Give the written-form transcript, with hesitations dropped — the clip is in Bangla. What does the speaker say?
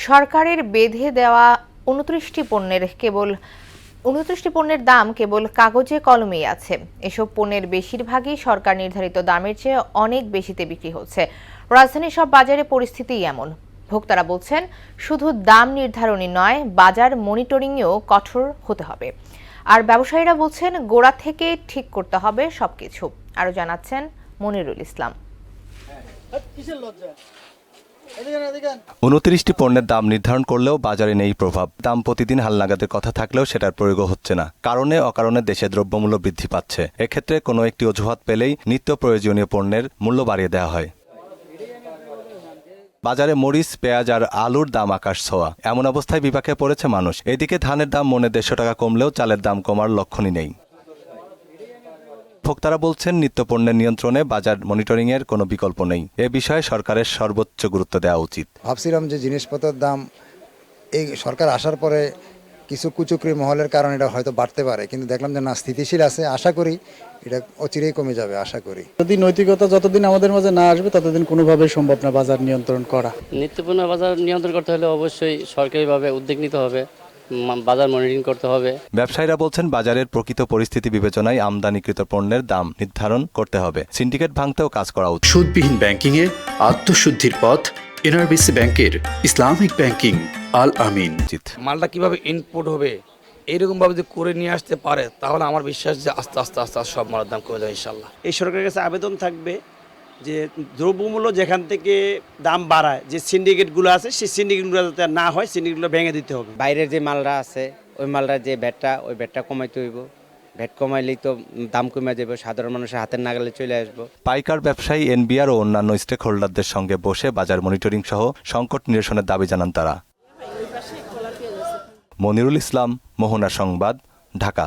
সরকারের বেঁধে দেওয়া ২৯টি পণ্যের দাম কেবল কাগজে কলমেই আছে। এসব পণ্যের বেশিরভাগই সরকার নির্ধারিত দামের চেয়ে অনেক বেশিতে বিক্রি হচ্ছে। রাজধানীর সব বাজারে পরিস্থিতিই এমন। ভোক্তারা বলছেন, শুধু দাম নির্ধারণই নয়, বাজার মনিটরিংয়েও কঠোর হতে হবে। আর ব্যবসায়ীরা বলছেন, গোড়া থেকে ঠিক করতে হবে সবকিছু। আরও জানাচ্ছেন মনিরুল ইসলাম। ২৯টি পণ্যের দাম নির্ধারণ করলেও বাজারে নেই প্রভাব। দাম প্রতিদিন হালনাগাদের কথা থাকলেও সেটার প্রয়োগও হচ্ছে না। কারণে অকারণে দেশে দ্রব্যমূল্য বৃদ্ধি পাচ্ছে। এক্ষেত্রে কোনো একটি অজুহাত পেলেই নিত্য প্রয়োজনীয় পণ্যের মূল্য বাড়িয়ে দেওয়া হয়। বাজারে মরিচ, পেঁয়াজ আর আলুর দাম আকাশ ছোঁয়া। এমন অবস্থায় বিপাকে পড়েছে মানুষ। এদিকে ধানের দাম মনে ১৫০ টাকা কমলেও চালের দাম কমার লক্ষণই নেই। ভোক্তারা বলছেন, নিত্যপণ্যের নিয়ন্ত্রণে বাজার মনিটরিংয়ের কোনো বিকল্প নেই। এ বিষয়ে সরকারের সর্বোচ্চ গুরুত্ব দেওয়া উচিত। ভাবছিলাম যে জিনিসপত্রের দাম এই সরকার আসার পরে কিছু কুচক্রি মহলের কারণে এটা হয়তো বাড়তে পারে, কিন্তু দেখলাম যে না, স্থিতিশীল আছে। আশা করি এটা অচিরেই কমে যাবে। আশা করি যদি নৈতিকতা যতদিন আমাদের মাঝে না আসবে ততদিন কোনোভাবেই সম্ভব না বাজার নিয়ন্ত্রণ করা। নিত্যপণ্য বাজার নিয়ন্ত্রণ করতে হলে অবশ্যই সরকারিভাবে উদ্যোগ নিতে হবে, বাজার মনিটরিং করতে হবে। ব্যবসায়ীরা বলছেন, বাজারের প্রকৃত পরিস্থিতি বিবেচনায় আমদানিকৃত পণ্যের দাম নির্ধারণ করতে হবে। সিন্ডিকেট ভাঙতেও কাজ করা উচিত। সুদবিহীন ব্যাংকিংয়ে আত্মশুদ্ধির পথ এনআরবিসি ব্যাংকের ইসলামিক ব্যাংকিং আল আমিন। মালটা কিভাবে ইনপুট হবে এইরকমভাবে যদি করে নিয়ে আসতে পারে, তাহলে আমার বিশ্বাস যে আস্তে আস্তে সব মালের দাম কমে যাবে ইনশাল্লাহ। এই সরকারের কাছে আবেদন থাকবে যে দ্রব্যমূল্য যেখান থেকে দাম বাড়ায়, যে সিন্ডিকেটগুলো আছে সেই সিন্ডিকেটগুলো যাতে না হয়, সিন্ডিকেটগুলো ভেঙে দিতে হবে। বাইরের যে মালরা আছে ওই মালরা যে ওই ভ্যাটটা কমাইতে হইব। ভ্যাট কমাইলেই তো দাম কমে যাবে, সাধারণ মানুষের হাতের নাগালে চলে আসবো। পাইকার ব্যবসায়ী, এনবিআর ও অন্যান্য স্টেক হোল্ডারদের সঙ্গে বসে বাজার মনিটরিং সহ সংকট নিরসনের দাবি জানান তারা। মনিরুল ইসলাম, মোহনা সংবাদ, ঢাকা।